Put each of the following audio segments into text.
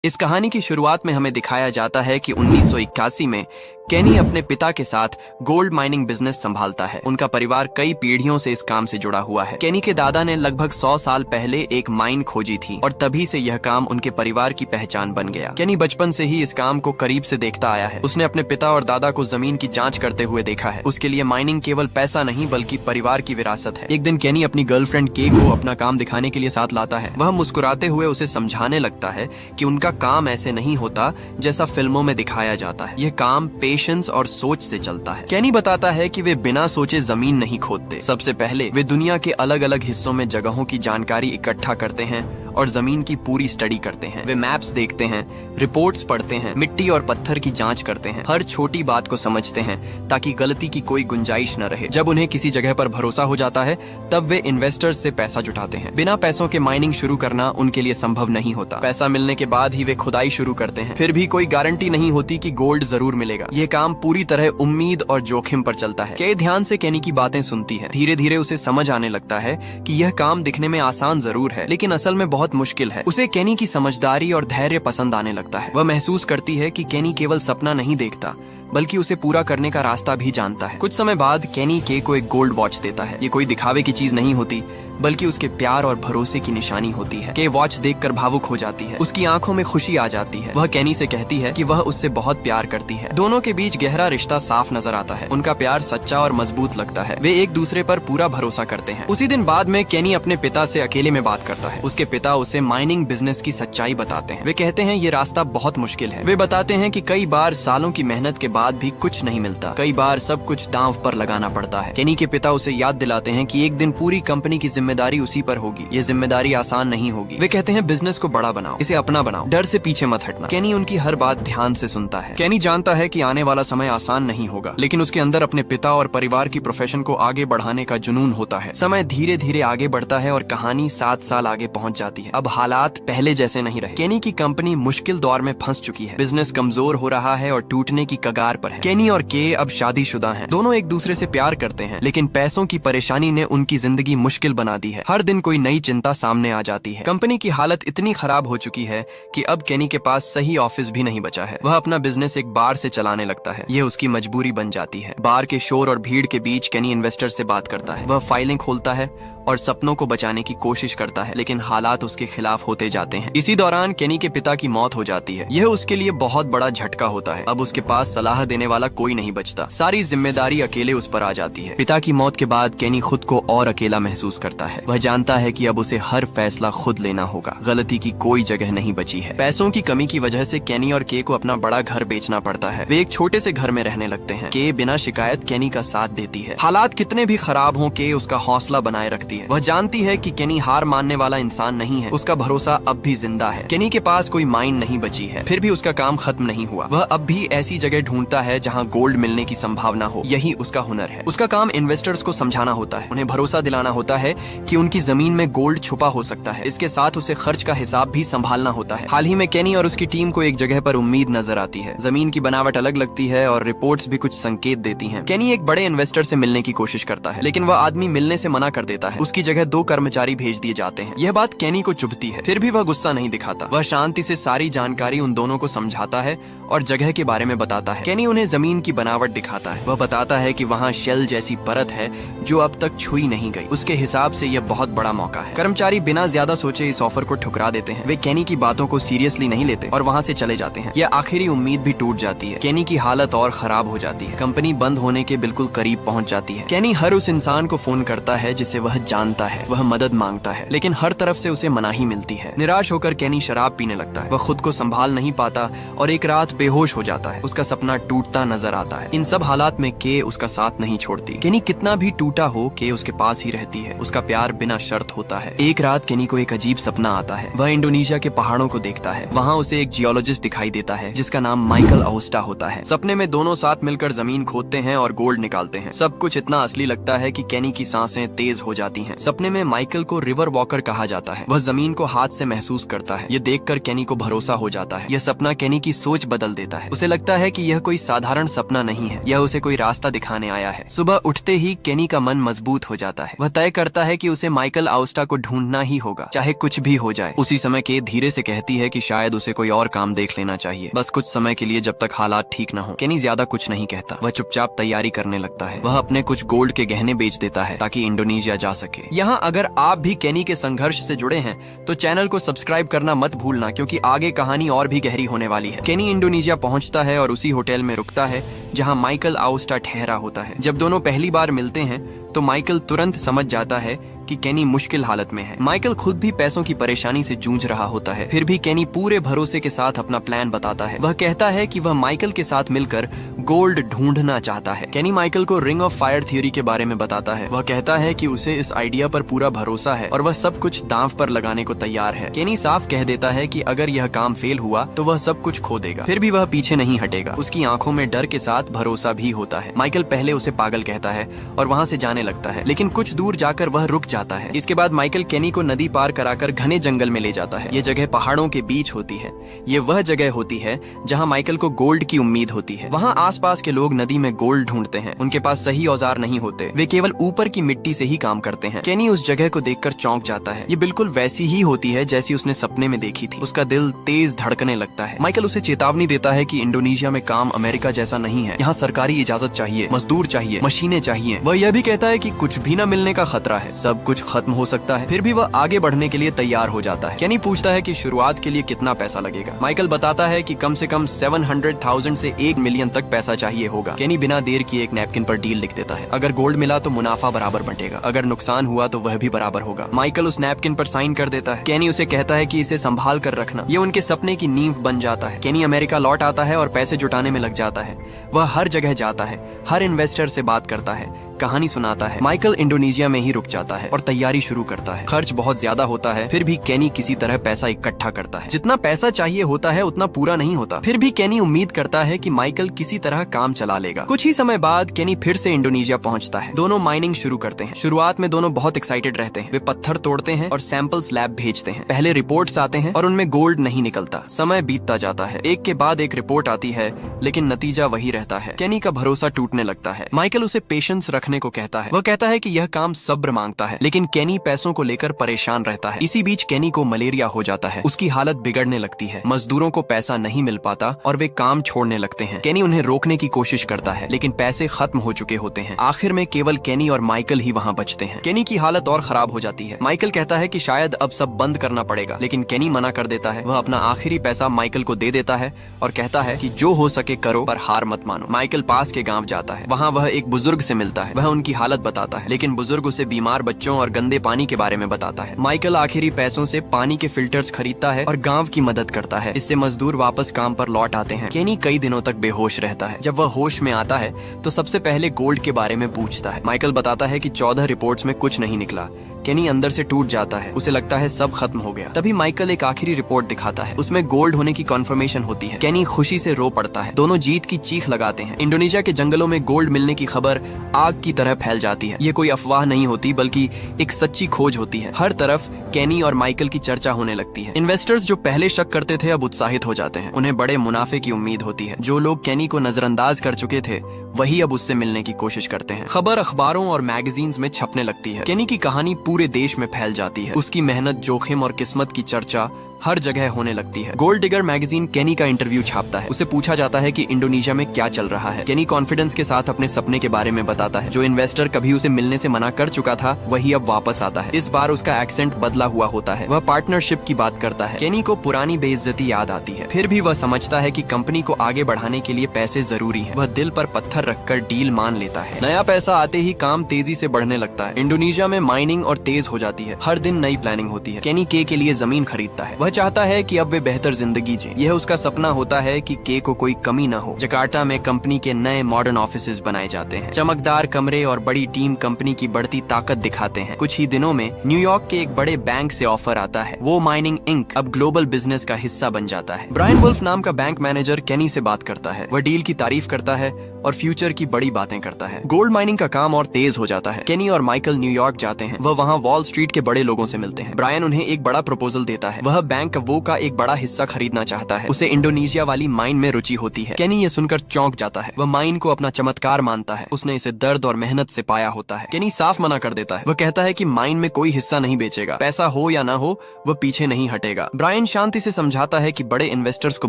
इस कहानी की शुरुआत में हमें दिखाया जाता है कि 1981 में केनी अपने पिता के साथ गोल्ड माइनिंग बिजनेस संभालता है। उनका परिवार कई पीढ़ियों से इस काम से जुड़ा हुआ है। केनी के दादा ने लगभग 100 साल पहले एक माइन खोजी थी और तभी से यह काम उनके परिवार की पहचान बन गया। केनी बचपन से ही इस काम को करीब से देखता आया है। उसने अपने पिता और दादा को जमीन की जांच करते हुए देखा है। उसके लिए माइनिंग केवल पैसा नहीं बल्कि परिवार की विरासत है। एक दिन केनी अपनी गर्लफ्रेंड के को अपना काम दिखाने के लिए साथ लाता है। वह मुस्कुराते हुए उसे समझाने लगता है कि उनका काम ऐसे नहीं होता जैसा फिल्मों में दिखाया जाता है। यह काम पेशेंस और सोच से चलता है। केनी बताता है कि वे बिना सोचे जमीन नहीं खोदते। सबसे पहले वे दुनिया के अलग अलग हिस्सों में जगहों की जानकारी इकट्ठा करते हैं और जमीन की पूरी स्टडी करते हैं। वे मैप्स देखते हैं, रिपोर्ट्स पढ़ते हैं, मिट्टी और पत्थर की जांच करते हैं, हर छोटी बात को समझते हैं ताकि गलती की कोई गुंजाइश न रहे। जब उन्हें किसी जगह पर भरोसा हो जाता है तब वे इन्वेस्टर्स से पैसा जुटाते हैं। बिना पैसों के माइनिंग शुरू करना उनके लिए संभव नहीं होता। पैसा मिलने के बाद ही वे खुदाई शुरू करते हैं। फिर भी कोई गारंटी नहीं होती कि गोल्ड जरूर मिलेगा। यह काम पूरी तरह उम्मीद और जोखिम पर चलता है। के ध्यान से केनी की बातें सुनती है। धीरे धीरे उसे समझ आने लगता है कि यह काम दिखने में आसान जरूर है लेकिन असल में बहुत मुश्किल है। उसे केनी की समझदारी और धैर्य पसंद आने लगता है। वह महसूस करती है कि केनी केवल सपना नहीं देखता बल्कि उसे पूरा करने का रास्ता भी जानता है। कुछ समय बाद केनी के को एक गोल्ड वॉच देता है। ये कोई दिखावे की चीज नहीं होती बल्कि उसके प्यार और भरोसे की निशानी होती है। के वॉच देखकर भावुक हो जाती है। उसकी आंखों में खुशी आ जाती है। वह केनी से कहती है कि वह उससे बहुत प्यार करती है। दोनों के बीच गहरा रिश्ता साफ नजर आता है। उनका प्यार सच्चा और मजबूत लगता है। वे एक दूसरे पर पूरा भरोसा करते हैं। उसी दिन बाद में केनी अपने पिता से अकेले में बात करता है। उसके पिता उसे माइनिंग बिजनेस की सच्चाई बताते हैं। वे कहते हैं ये रास्ता बहुत मुश्किल है। वे बताते हैं कि कई बार सालों की मेहनत के बाद भी कुछ नहीं मिलता। कई बार सब कुछ दांव पर लगाना पड़ता है। केनी के पिता उसे याद दिलाते हैं कि एक दिन पूरी कंपनी की जिम्मेदारी उसी पर होगी। ये जिम्मेदारी आसान नहीं होगी। वे कहते हैं बिजनेस को बड़ा बनाओ, इसे अपना बनाओ, डर से पीछे मत हटना। केनी उनकी हर बात ध्यान से सुनता है। केनी जानता है कि आने वाला समय आसान नहीं होगा लेकिन उसके अंदर अपने पिता और परिवार की प्रोफेशन को आगे बढ़ाने का जुनून होता है। समय धीरे धीरे आगे बढ़ता है और कहानी 7 साल आगे पहुंच जाती है। अब हालात पहले जैसे नहीं रहे। केनी की कंपनी मुश्किल दौर में फंस चुकी है। बिजनेस कमजोर हो रहा है और टूटने की कगार पर है। केनी और के अब शादीशुदा हैं। दोनों एक दूसरे से प्यार करते हैं लेकिन पैसों की परेशानी ने उनकी जिंदगी मुश्किल बना दी है। हर दिन कोई नई चिंता सामने आ जाती है। कंपनी की हालत इतनी खराब हो चुकी है कि अब केनी के पास सही ऑफिस भी नहीं बचा है। वह अपना बिजनेस एक बार से चलाने लगता है। यह उसकी मजबूरी बन जाती है। बार के शोर और भीड़ के बीच केनी इन्वेस्टर से बात करता है। वह फाइलें खोलता है और सपनों को बचाने की कोशिश करता है लेकिन हालात उसके खिलाफ होते जाते हैं। इसी दौरान केनी के पिता की मौत हो जाती है। यह उसके लिए बहुत बड़ा झटका होता है। अब उसके पास सलाह देने वाला कोई नहीं बचता। सारी जिम्मेदारी अकेले उस पर आ जाती है। पिता की मौत के बाद केनी खुद को और अकेला महसूस करता है। वह जानता है कि अब उसे हर फैसला खुद लेना होगा। गलती की कोई जगह नहीं बची है। पैसों की कमी की वजह से केनी और के को अपना बड़ा घर बेचना पड़ता है। वे एक छोटे से घर में रहने लगते हैं। के बिना शिकायत केनी का साथ देती है। हालात कितने भी खराब हों के उसका हौसला बनाए रखती है। वह जानती है कि केनी हार मानने वाला इंसान नहीं है। उसका भरोसा अब भी जिंदा है। केनी के पास कोई माइन नहीं बची है फिर भी उसका काम खत्म नहीं हुआ। वह अब भी ऐसी जगह ढूंढता है जहां गोल्ड मिलने की संभावना हो। यही उसका हुनर है। उसका काम इन्वेस्टर्स को समझाना होता है। उन्हें भरोसा दिलाना होता है कि उनकी जमीन में गोल्ड छुपा हो सकता है। इसके साथ उसे खर्च का हिसाब भी संभालना होता है। हाल ही में केनी और उसकी टीम को एक जगह पर उम्मीद नजर आती है। जमीन की बनावट अलग लगती है और रिपोर्ट्स भी कुछ संकेत देती हैं। केनी एक बड़े इन्वेस्टर से मिलने की कोशिश करता है लेकिन वह आदमी मिलने से मना कर देता है। उसकी जगह 2 कर्मचारी भेज दिए जाते हैं। यह बात केनी को चुभती है फिर भी वह गुस्सा नहीं दिखाता। वह शांति से सारी जानकारी उन दोनों को समझाता है और जगह के बारे में बताता है। केनी उन्हें जमीन की बनावट दिखाता है। वह बताता है कि वहाँ शेल जैसी परत है जो अब तक छुई नहीं गई। उसके हिसाब से यह बहुत बड़ा मौका है। कर्मचारी बिना ज्यादा सोचे इस ऑफर को ठुकरा देते हैं। वे केनी की बातों को सीरियसली नहीं लेते और वहाँ से चले जाते हैं। यह आखिरी उम्मीद भी टूट जाती है। केनी की हालत और खराब हो जाती है। कंपनी बंद होने के बिल्कुल करीब पहुँच जाती है। केनी हर उस इंसान को फोन करता है जिसे वह जानता है। वह मदद मांगता है लेकिन हर तरफ से उसे मनाही मिलती है। निराश होकर केनी शराब पीने लगता है। वह खुद को संभाल नहीं पाता और एक रात बेहोश हो जाता है। उसका सपना टूटता नजर आता है। इन सब हालात में के उसका साथ नहीं छोड़ती। केनी कितना भी टूटा हो के उसके पास ही रहती है। उसका प्यार बिना शर्त होता है। एक रात केनी को एक अजीब सपना आता है। वह इंडोनेशिया के पहाड़ों को देखता है। वहाँ उसे एक जियोलॉजिस्ट दिखाई देता है जिसका नाम माइकल अहोस्टा होता है। सपने में दोनों साथ मिलकर जमीन खोदते हैं और गोल्ड निकालते हैं। सब कुछ इतना असली लगता है कि केनी की सांसें तेज हो जाती हैं। सपने में माइकल को रिवर वॉकर कहा जाता है। वह जमीन को हाथ से महसूस करता है। ये देखकर केनी को भरोसा हो जाता है। यह सपना केनी की सोच बदल देता है। उसे लगता है कि यह कोई साधारण सपना नहीं है। यह उसे कोई रास्ता दिखाने आया है। सुबह उठते ही केनी का मन मजबूत हो जाता है। वह तय करता है कि उसे माइकल आउस्टा को ढूंढना ही होगा, चाहे कुछ भी हो जाए। उसी समय केट धीरे से कहती है कि शायद उसे कोई और काम देख लेना चाहिए, बस कुछ समय के लिए, जब तक हालात ठीक न हो। केनी ज्यादा कुछ नहीं कहता, वह चुपचाप तैयारी करने लगता है। वह अपने कुछ गोल्ड के गहने बेच देता है ताकि इंडोनेशिया जा सके। यहाँ अगर आप भी केनी के संघर्ष से जुड़े हैं तो चैनल को सब्सक्राइब करना मत भूलना, क्योंकि आगे कहानी और भी गहरी होने वाली है। केनी इंडोनेशिया पहुंचता है और उसी होटल में रुकता है जहां माइकल आउस्टा ठहरा होता है। जब दोनों पहली बार मिलते हैं तो माइकल तुरंत समझ जाता है कि केनी मुश्किल हालत में है। माइकल खुद भी पैसों की परेशानी से जूझ रहा होता है, फिर भी केनी पूरे भरोसे के साथ अपना प्लान बताता है। वह कहता है कि वह माइकल के साथ मिलकर गोल्ड ढूंढना चाहता है। केनी माइकल को रिंग ऑफ फायर थ्योरी के बारे में बताता है। वह कहता है कि उसे इस आइडिया पर पूरा भरोसा है और वह सब कुछ दांव पर लगाने को तैयार है। केनी साफ कह देता है कि अगर यह काम फेल हुआ तो वह सब कुछ खो देगा, फिर भी वह पीछे नहीं हटेगा। उसकी आंखों में डर के साथ भरोसा भी होता है। माइकल पहले उसे पागल कहता है और वहाँ से जाने लगता है, लेकिन कुछ दूर जाकर वह रुक जाता है। इसके बाद माइकल केनी को नदी पार कराकर घने जंगल में ले जाता है। ये जगह पहाड़ों के बीच होती है। ये वह जगह होती है जहां माइकल को गोल्ड की उम्मीद होती है। वहां आसपास के लोग नदी में गोल्ड ढूंढते हैं। उनके पास सही औजार नहीं होते, वे केवल ऊपर की मिट्टी से ही काम करते हैं। केनी उस जगह को देखकर चौंक जाता है। ये बिल्कुल वैसी ही होती है जैसी उसने सपने में देखी थी। उसका दिल तेज धड़कने लगता है। माइकल उसे चेतावनी देता है कि इंडोनेशिया में काम अमेरिका जैसा नहीं है। यहाँ सरकारी इजाजत चाहिए, मजदूर चाहिए, मशीनें चाहिए। वह यह भी कहता है कि कुछ भी न मिलने का खतरा है, सब कुछ खत्म हो सकता है। फिर भी वह आगे बढ़ने के लिए तैयार हो जाता है। केनी पूछता है कि शुरुआत के लिए कितना पैसा लगेगा। माइकल बताता है कि कम से कम 700,000 से 1 मिलियन तक पैसा चाहिए होगा। केनी बिना देर किए एक नैपकिन पर डील लिख देता है। अगर गोल्ड मिला तो मुनाफा बराबर बंटेगा, अगर नुकसान हुआ तो वह भी बराबर होगा। माइकल उस नैपकिन पर साइन कर देता है। केनी उसे कहता है कि इसे संभाल कर रखना। ये उनके सपने की नींव बन जाता है। केनी अमेरिका लौट आता है और पैसे जुटाने में लग जाता है। वह हर जगह जाता है, हर इन्वेस्टर से बात करता है, कहानी सुनाता है। माइकल इंडोनेशिया में ही रुक जाता है और तैयारी शुरू करता है। खर्च बहुत ज्यादा होता है, फिर भी केनी किसी तरह पैसा इकट्ठा करता है। जितना पैसा चाहिए होता है उतना पूरा नहीं होता, फिर भी केनी उम्मीद करता है कि माइकल किसी तरह काम चला लेगा। कुछ ही समय बाद केनी फिर से इंडोनेशिया पहुंचता है। दोनों माइनिंग शुरू करते हैं। शुरुआत में दोनों बहुत एक्साइटेड रहते हैं। वे पत्थर तोड़ते हैं और सैंपल्स लैब भेजते हैं। पहले रिपोर्ट्स आते हैं और उनमें गोल्ड नहीं निकलता। समय बीतता जाता है, एक के बाद एक रिपोर्ट आती है, लेकिन नतीजा वही रहता है। केनी का भरोसा टूटने लगता है। माइकल उसे पेशेंस रखने को कहता है। वह कहता है कि यह काम सब्र मांगता है, लेकिन केनी पैसों को लेकर परेशान रहता है। इसी बीच केनी को मलेरिया हो जाता है। उसकी हालत बिगड़ने लगती है। मजदूरों को पैसा नहीं मिल पाता और वे काम छोड़ने लगते हैं। केनी उन्हें रोकने की कोशिश करता है, लेकिन पैसे खत्म हो चुके होते हैं। आखिर में केवल केनी और माइकल ही वहाँ बचते हैं। केनी की हालत और खराब हो जाती है। माइकल कहता है कि शायद अब सब बंद करना पड़ेगा, लेकिन केनी मना कर देता है। वह अपना आखिरी पैसा माइकल को दे देता है और कहता है कि जो हो सके करो, पर हार मत मानो। माइकल पास के गाँव जाता है। वहाँ वह एक बुजुर्ग से मिलता है। वह उनकी हालत बताता है, लेकिन बुजुर्ग उसे बीमार बच्चों और गंदे पानी के बारे में बताता है। माइकल आखिरी पैसों से पानी के फिल्टर्स खरीदता है और गांव की मदद करता है। इससे मजदूर वापस काम पर लौट आते हैं। केनी कई दिनों तक बेहोश रहता है। जब वह होश में आता है तो सबसे पहले गोल्ड के बारे में पूछता है। माइकल बताता है कि 14 रिपोर्ट्स में कुछ नहीं निकला। केनी अंदर से टूट जाता है। उसे लगता है सब खत्म हो गया। तभी माइकल एक आखिरी रिपोर्ट दिखाता है। उसमें गोल्ड होने की कन्फर्मेशन होती है। केनी खुशी से रो पड़ता है। दोनों जीत की चीख लगाते हैं। इंडोनेशिया के जंगलों में गोल्ड मिलने की खबर आग की तरह फैल जाती है। ये कोई अफवाह नहीं होती, बल्कि एक सच्ची खोज होती है। हर तरफ केनी और माइकल की चर्चा होने लगती है। इन्वेस्टर्स जो पहले शक करते थे अब उत्साहित हो जाते हैं। उन्हें बड़े मुनाफे की उम्मीद होती है। जो लोग केनी को नजरअंदाज कर चुके थे वही अब उससे मिलने की कोशिश करते हैं। खबर अखबारों और मैगजीन्स में छपने लगती है। केनी की कहानी पूरे देश में फैल जाती है। उसकी मेहनत, जोखिम और किस्मत की चर्चा हर जगह होने लगती है। गोल्ड डिगर मैगजीन केनी का इंटरव्यू छापता है। उसे पूछा जाता है कि इंडोनेशिया में क्या चल रहा है। केनी कॉन्फिडेंस के साथ अपने सपने के बारे में बताता है। जो इन्वेस्टर कभी उसे मिलने से मना कर चुका था वही अब वापस आता है। इस बार उसका एक्सेंट बदला हुआ होता है। वह पार्टनरशिप की बात करता है। केनी को पुरानी बेइज्जती याद आती है। फिर भी वह समझता है कि कंपनी को आगे बढ़ाने के लिए पैसे जरूरी है। वह दिल पर पत्थर रखकर डील मान लेता है। नया पैसा आते ही काम तेजी से बढ़ने लगता है। इंडोनेशिया में माइनिंग और तेज हो जाती है। हर दिन नई प्लानिंग होती है। केनी के लिए जमीन खरीदता है। वह चाहता है कि अब वे बेहतर जिंदगी जिए। यह उसका सपना होता है कि के को कोई कमी न हो। जकार्ता में कंपनी के नए मॉडर्न ऑफिसेज बनाए जाते हैं। चमकदार कमरे और बड़ी टीम कंपनी की बढ़ती ताकत दिखाते हैं। कुछ ही दिनों में न्यूयॉर्क के एक बड़े बैंक से ऑफर आता है। वो माइनिंग इंक अब ग्लोबल बिजनेस का हिस्सा बन जाता है। ब्रायन वुल्फ नाम का बैंक मैनेजर केनी से बात करता है। वह डील की तारीफ करता है और फ्यूचर की बड़ी बातें करता है। गोल्ड माइनिंग का काम और तेज हो जाता है। केनी और माइकल न्यूयॉर्क जाते हैं। वह वहाँ वॉल स्ट्रीट के बड़े लोगों से मिलते हैं। ब्रायन उन्हें एक बड़ा प्रपोजल देता है। वह बैंक वो का एक बड़ा हिस्सा खरीदना चाहता है। उसे इंडोनेशिया वाली माइन में रुचि होती है। केनी ये सुनकर चौंक जाता है। वह माइन को अपना चमत्कार मानता है। उसने इसे दर्द और मेहनत से पाया होता है। केनी साफ मना कर देता है। वह कहता है कि माइन में कोई हिस्सा नहीं बेचेगा। पैसा हो या ना हो, वह पीछे नहीं हटेगा। ब्रायन शांति से समझाता है कि बड़े इन्वेस्टर्स को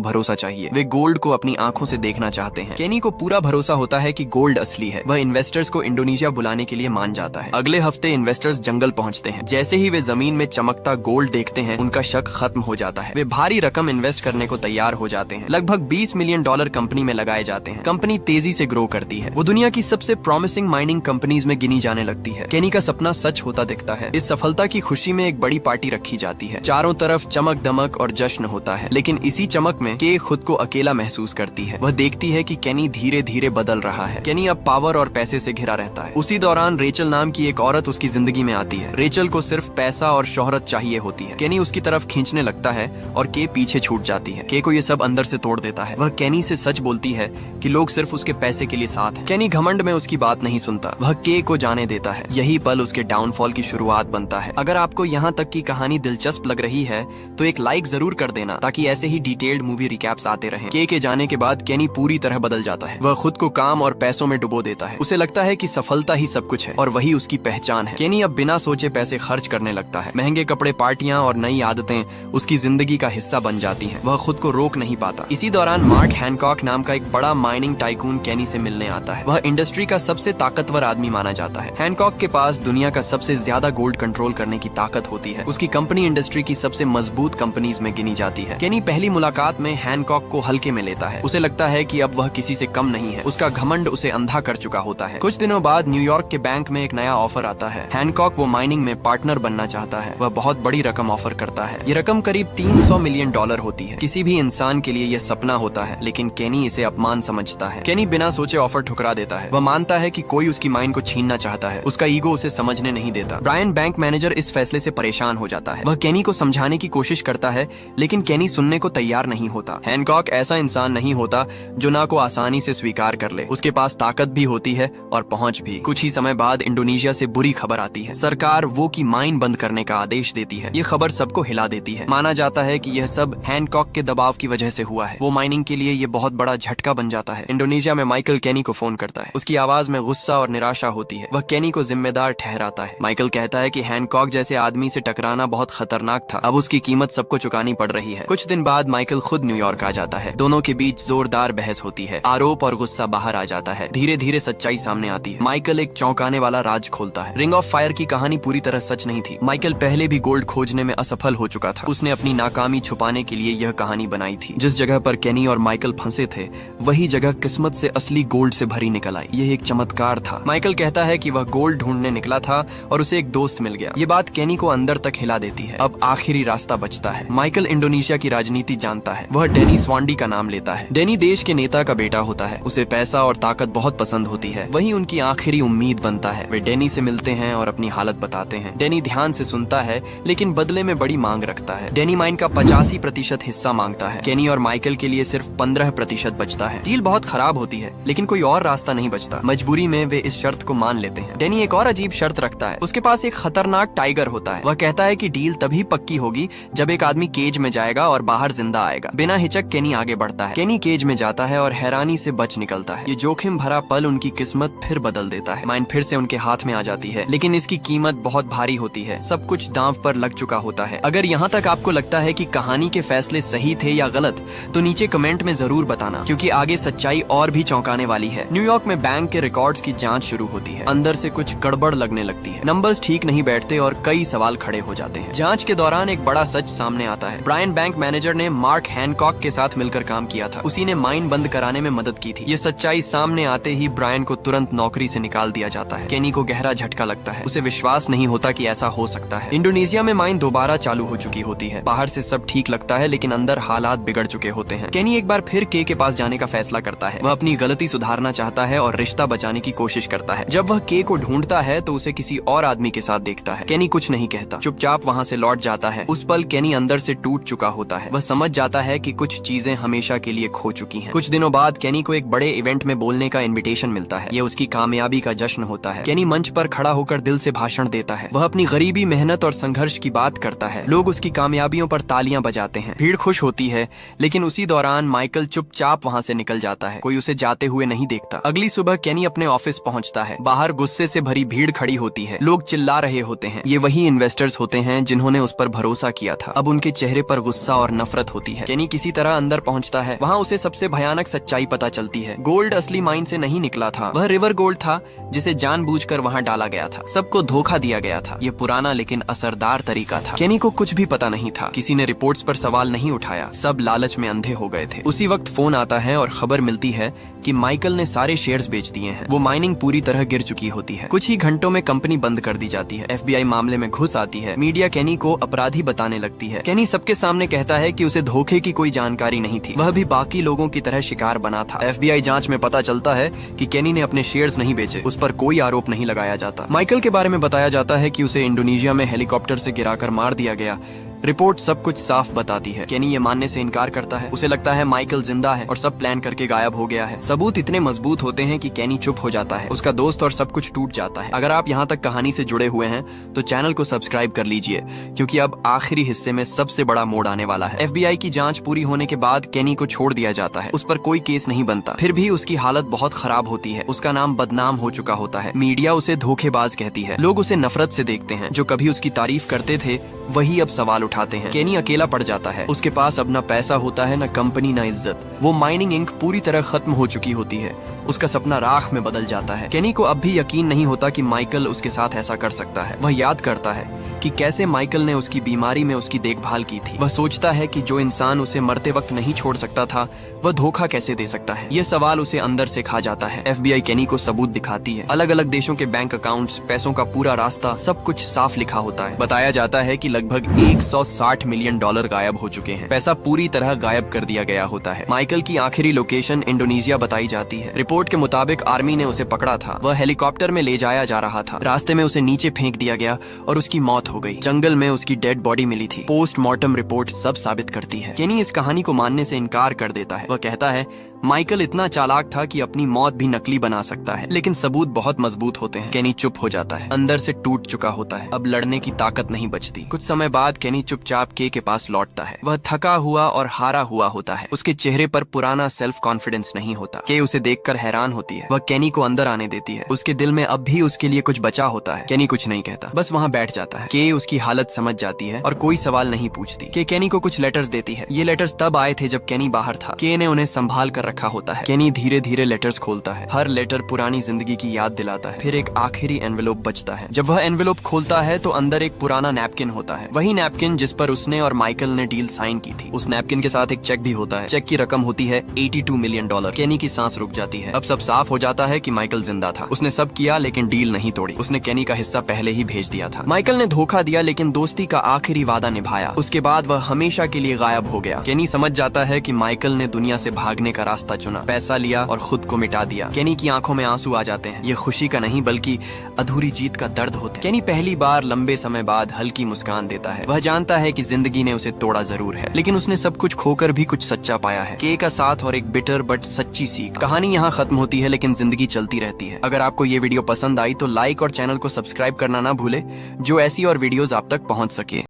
भरोसा चाहिए। वे गोल्ड को अपनी आंखों से देखना चाहते हैं। केनी को पूरा भरोसा होता है कि गोल्ड असली है। वह इन्वेस्टर्स को इंडोनेशिया बुलाने के लिए मान जाता है। अगले हफ्ते इन्वेस्टर्स जंगल पहुंचते हैं। जैसे ही वे जमीन में चमकता गोल्ड देखते हैं, उनका शक खत्म हो जाता है। वे भारी रकम इन्वेस्ट करने को तैयार हो जाते हैं। लगभग $20 मिलियन कंपनी में लगाए जाते हैं। कंपनी तेजी से ग्रो करती है। वो दुनिया की सबसे प्रॉमिसिंग माइनिंग कंपनीज में गिनी जाने लगती है। केनी का सपना सच होता दिखता है। इस सफलता की खुशी में एक बड़ी पार्टी रखी जाती है। चारों तरफ चमक दमक और जश्न होता है। लेकिन इसी चमक में के खुद को अकेला महसूस करती है। वह देखती है कि केनी धीरे धीरे बदल रहा है। केनी अब पावर और पैसे से घिरा रहता है। उसी दौरान रेचल नाम की एक औरत उसकी जिंदगी में आती है। रेचल को सिर्फ पैसा और शोहरत चाहिए होती है। केनी उसकी तरफ खींचने लगता है और के पीछे छूट जाती है। के को ये सब अंदर से तोड़ देता है। वह केनी से सच बोलती है कि लोग सिर्फ उसके पैसे के लिए साथ हैं। केनी घमंड में उसकी बात नहीं सुनता। वह के को जाने देता है। यही पल उसके डाउनफॉल की शुरुआत बनता है। अगर आपको यहाँ तक की कहानी दिलचस्प लग रही है तो एक लाइक जरूर कर देना, ताकि ऐसे ही डिटेल्ड मूवी रिकैप्स आते रहें। के जाने के बाद केनी पूरी तरह बदल जाता है। वह खुद को काम और पैसों में डुबो देता है। उसे लगता है कि सफलता ही सब कुछ है और वही उसकी पहचान है। केनी अब बिना सोचे पैसे खर्च करने लगता है। महंगे कपड़े, पार्टियां और नई आदतें उसकी जिंदगी का हिस्सा बन जाती हैं। वह खुद को रोक नहीं पाता। इसी दौरान मार्क हैनकॉक नाम का एक बड़ा माइनिंग टाइकून केनी से मिलने आता है। वह इंडस्ट्री का सबसे ताकतवर आदमी माना जाता है। हैनकॉक के पास दुनिया का सबसे ज्यादा गोल्ड कंट्रोल करने की ताकत होती है। उसकी कंपनी इंडस्ट्री की सबसे मजबूत कंपनीज में गिनी जाती है। केनी पहली मुलाकात में हैनकॉक को हल्के में लेता है। उसे लगता है कि अब वह किसी से कम नहीं है। उसका घमंड उसे अंधा कर चुका होता है। कुछ दिनों बाद न्यूयॉर्क के बैंक में एक नया ऑफर आता है। हैनकॉक वो माइनिंग में पार्टनर बनना चाहता है। वह बहुत बड़ी रकम ऑफर करता है। ये रकम करीब $300 मिलियन होती है। किसी भी इंसान के लिए यह सपना होता है, लेकिन केनी इसे अपमान समझता है। केनी बिना सोचे ऑफर ठुकरा देता है। वह मानता है कि कोई उसकी माइन को छीनना चाहता है। उसका ईगो उसे समझने नहीं देता। ब्रायन बैंक मैनेजर इस फैसले से परेशान हो जाता है। वह केनी को समझाने की कोशिश करता है, लेकिन केनी सुनने को तैयार नहीं होता। हैनकॉक ऐसा इंसान नहीं होता जो ना को आसानी से स्वीकार कर ले। उसके पास ताकत भी होती है और पहुंच भी। कुछ ही समय बाद इंडोनेशिया से बुरी खबर आती है। सरकार वो की माइन बंद करने का आदेश देती है। ये खबर सबको हिला देती है। माना जाता है कि यह सब हैनकॉक के दबाव की वजह से हुआ है। वो माइनिंग के लिए ये बहुत बड़ा झटका बन जाता है। इंडोनेशिया में माइकल केनी को फोन करता है। उसकी आवाज में गुस्सा और निराशा होती है। वह केनी को जिम्मेदार ठहराता है। माइकल कहता है कि हैनकॉक जैसे आदमी से टकराना बहुत खतरनाक था। अब उसकी कीमत सबको चुकानी पड़ रही है। कुछ दिन बाद माइकल खुद न्यूयॉर्क आ जाता है। दोनों के बीच जोरदार बहस होती है। आरोप और गुस्सा बाहर आ जाता है। धीरे धीरे सच्चाई सामने आती है। माइकल एक चौंकाने वाला राज खोलता है। रिंग ऑफ फायर की कहानी पूरी तरह सच नहीं थी। माइकल पहले भी गोल्ड खोजने में असफल हो चुका था। उसने अपनी नाकामी छुपाने के लिए यह कहानी बनाई थी। जिस जगह पर केनी और माइकल फंसे थे, वही जगह किस्मत से असली गोल्ड से भरी निकल आई। यह एक चमत्कार था। माइकल कहता है कि वह गोल्ड ढूंढने निकला था और उसे एक दोस्त मिल गया। ये बात केनी को अंदर तक हिला देती है। अब आखिरी रास्ता बचता है। माइकल इंडोनेशिया की राजनीति जानता है। वह डेनी स्वांडी का नाम लेता है। डेनी देश के नेता का बेटा होता है। उसे पैसा और ताकत बहुत पसंद होती है। वही उनकी आखिरी उम्मीद बनता है। वे डेनी से मिलते हैं और अपनी हालत बताते हैं। डेनी ध्यान से सुनता है, लेकिन बदले में बड़ी मांग रखता है। डेनी माइन का 85% हिस्सा मांगता है। केनी और माइकल के लिए सिर्फ 15% बचता है। डील बहुत खराब होती है, लेकिन कोई और रास्ता नहीं बचता। मजबूरी में वे इस शर्त को मान लेते हैं। डेनी एक और अजीब शर्त रखता है। उसके पास एक खतरनाक टाइगर होता है। वह कहता है कि डील तभी पक्की होगी जब एक आदमी केज में जाएगा और बाहर जिंदा आएगा। बिना हिचक केनी आगे बढ़ता है। केनी केज में जाता है और हैरानी से बच निकलता है। ये जोखिम भरा पल उनकी किस्मत फिर बदल देता है। माइन फिर से उनके हाथ में आ जाती है, लेकिन इसकी कीमत बहुत भारी होती है। सब कुछ दांव पर लग चुका होता है। अगर यहाँ तक आपको लगता है कि कहानी के फैसले सही थे या गलत, तो नीचे कमेंट में जरूर बताना, क्योंकि आगे सच्चाई और भी चौंकाने वाली है। न्यूयॉर्क में बैंक के रिकॉर्ड्स की जांच शुरू होती है। अंदर से कुछ गड़बड़ लगने लगती है। नंबर्स ठीक नहीं बैठते और कई सवाल खड़े हो जाते हैं। जांच के दौरान एक बड़ा सच सामने आता है। ब्रायन बैंक मैनेजर ने मार्क हैनकॉक के साथ मिलकर काम किया था। उसी ने माइन बंद कराने में मदद की थी। ये सच्चाई सामने आते ही ब्रायन को तुरंत नौकरी से निकाल दिया जाता है। केनी को गहरा झटका लगता है। उसे विश्वास नहीं होता कि ऐसा हो सकता है। इंडोनेशिया में माइन दोबारा चालू हो चुकी होती है। बाहर से सब ठीक लगता है, लेकिन अंदर हालात बिगड़ चुके होते हैं। केनी एक बार फिर के पास जाने का फैसला करता है। वह अपनी गलती सुधारना चाहता है और रिश्ता बचाने की कोशिश करता है। जब वह के को ढूंढता है तो उसे किसी और आदमी के साथ देखता है। केनी कुछ नहीं कहता, चुपचाप वहाँ से लौट जाता है। उस पल केनी अंदर से टूट चुका होता है। वह समझ जाता है कि कुछ चीजें हमेशा के लिए खो चुकी हैं। कुछ दिनों बाद केनी को एक बड़े इवेंट में बोलने का इनविटेशन मिलता है। ये उसकी कामयाबी का जश्न होता है। केनी मंच पर खड़ा होकर दिल से भाषण देता है। वह अपनी गरीबी, मेहनत और संघर्ष की बात करता है। लोग उसकी कामयाबियों पर तालियां बजाते हैं। भीड़ खुश होती है, लेकिन उसी दौरान माइकल चुपचाप वहां से निकल जाता है। कोई उसे जाते हुए नहीं देखता। अगली सुबह केनी अपने ऑफिस पहुंचता है। बाहर गुस्से से भरी भीड़ खड़ी होती है। लोग चिल्ला रहे होते हैं। ये वही इन्वेस्टर्स होते हैं जिन्होंने उस पर भरोसा किया था। अब उनके चेहरे पर गुस्सा और नफरत होती है। केनी किसी तरह अंदर पहुंचता है। वहां उसे सबसे भयानक सच्चाई पता चलती है। गोल्ड असली माइन से नहीं निकला था। वह रिवर गोल्ड था जिसे जानबूझकर वहां डाला गया था। सबको धोखा दिया गया था। ये पुराना लेकिन असरदार तरीका था। केनी को कुछ भी पता नहीं था। किसी ने रिपोर्ट्स पर सवाल नहीं उठाया। सब लालच में अंधे हो गए थे। उसी वक्त फोन आता है और खबर मिलती है कि माइकल ने सारे शेयर्स बेच दिए हैं। वो माइनिंग पूरी तरह गिर चुकी होती है। कुछ ही घंटों में कंपनी बंद कर दी जाती है। FBI मामले में घुस आती है। मीडिया केनी को अपराधी बताने लगती है। केनी सबके सामने कहता है कि उसे धोखे की कोई जानकारी नहीं थी। वह भी बाकी लोगों की तरह शिकार बना था। FBI जांच में पता चलता है कि केनी ने अपने शेयर्स नहीं बेचे। उस पर कोई आरोप नहीं लगाया जाता। माइकल के बारे में बताया जाता है कि उसे इंडोनेशिया में हेलीकॉप्टर से गिराकर मार दिया गया। रिपोर्ट सब कुछ साफ बताती है। केनी ये मानने से इनकार करता है। उसे लगता है माइकल जिंदा है और सब प्लान करके गायब हो गया है। सबूत इतने मजबूत होते हैं कि केनी चुप हो जाता है। उसका दोस्त और सब कुछ टूट जाता है। अगर आप यहाँ तक कहानी से जुड़े हुए हैं तो चैनल को सब्सक्राइब कर लीजिए, क्योंकि अब आखिरी हिस्से में सबसे बड़ा मोड़ आने वाला है। FBI की जांच पूरी होने के बाद केनी को छोड़ दिया जाता है। उस पर कोई केस नहीं बनता। फिर भी उसकी हालत बहुत खराब होती है। उसका नाम बदनाम हो चुका होता है। मीडिया उसे धोखेबाज कहती है। लोग उसे नफरत से देखते हैं। जो कभी उसकी तारीफ करते थे वही अब सवाल उठाते हैं। केनी अकेला पड़ जाता है। उसके पास अब न पैसा होता है, न कंपनी, न इज्जत। वो माइनिंग इंक पूरी तरह खत्म हो चुकी होती है। उसका सपना राख में बदल जाता है। केनी को अब भी यकीन नहीं होता कि माइकल उसके साथ ऐसा कर सकता है। वह याद करता है कि कैसे माइकल ने उसकी बीमारी में उसकी देखभाल की थी। वह सोचता है कि जो इंसान उसे मरते वक्त नहीं छोड़ सकता था, वह धोखा कैसे दे सकता है। यह सवाल उसे अंदर से खा जाता है। FBI केनी को सबूत दिखाती है। अलग अलग देशों के बैंक अकाउंट्स, पैसों का पूरा रास्ता, सब कुछ साफ लिखा होता है। बताया जाता है कि लगभग $160 मिलियन गायब हो चुके हैं। पैसा पूरी तरह गायब कर दिया गया होता है। माइकल की आखिरी लोकेशन इंडोनेशिया बताई जाती है। रिपोर्ट के मुताबिक आर्मी ने उसे पकड़ा था। वह हेलीकॉप्टर में ले जाया जा रहा था। रास्ते में उसे नीचे फेंक दिया गया और उसकी मौत हो गई। जंगल में उसकी डेड बॉडी मिली थी। पोस्टमार्टम रिपोर्ट सब साबित करती है। केनी इस कहानी को मानने से इनकार कर देता है। वह कहता है माइकल इतना चालाक था कि अपनी मौत भी नकली बना सकता है, लेकिन सबूत बहुत मजबूत होते हैं। केनी चुप हो जाता है। अंदर से टूट चुका होता है। अब लड़ने की ताकत नहीं बचती। कुछ समय बाद केनी चुपचाप के पास लौटता है। वह थका हुआ और हारा हुआ होता है। उसके चेहरे पर पुराना सेल्फ कॉन्फिडेंस नहीं होता। के उसे देखकर हैरान होती है। वह केनी को अंदर आने देती है। उसके दिल में अब भी उसके लिए कुछ बचा होता है। केनी कुछ नहीं कहता, बस वहाँ बैठ जाता है। के उसकी हालत समझ जाती है और कोई सवाल नहीं पूछती। के केनी को कुछ लेटर्स देती है। ये लेटर्स तब आए थे जब केनी बाहर था। के ने उन्हें संभाल कर रखा होता है। केनी धीरे धीरे लेटर्स खोलता है। हर लेटर पुरानी जिंदगी की याद दिलाता है। फिर एक आखिरी एनवेलोप बचता है। जब वह एनवेलोप खोलता है तो अंदर एक पुराना नैपकिन होता है। वही नैपकिन जिस पर उसने और माइकल ने डील साइन की थी। उस नैपकिन के साथ एक चेक भी होता है। चेक की रकम होती है $82 मिलियन। केनी की सांस रुक जाती है। अब सब साफ हो जाता है कि माइकल जिंदा था। उसने सब किया लेकिन डील नहीं तोड़ी। उसने केनी का हिस्सा पहले ही भेज दिया था। माइकल ने धोखा दिया लेकिन दोस्ती का आखिरी वादा निभाया। उसके बाद वह हमेशा के लिए गायब हो गया। केनी समझ जाता है कि माइकल ने दुनिया से भागने का रास्ता चुना, पैसा लिया और खुद को मिटा दिया। केनी की आंखों में आंसू आ जाते हैं। ये खुशी का नहीं बल्कि अधूरी जीत का दर्द होता है। केनी पहली बार लंबे समय बाद हल्की मुस्कान देता है। वह जानता है कि जिंदगी ने उसे तोड़ा जरूर है, लेकिन उसने सब कुछ खोकर भी कुछ सच्चा पाया है। के का साथ और एक बिटर बट सच्ची सीख। कहानी यहाँ खत्म होती है लेकिन जिंदगी चलती रहती है। अगर आपको ये वीडियो पसंद आई तो लाइक और चैनल को सब्सक्राइब करना ना भूले, जो ऐसी और वीडियोस आप तक पहुंच सके।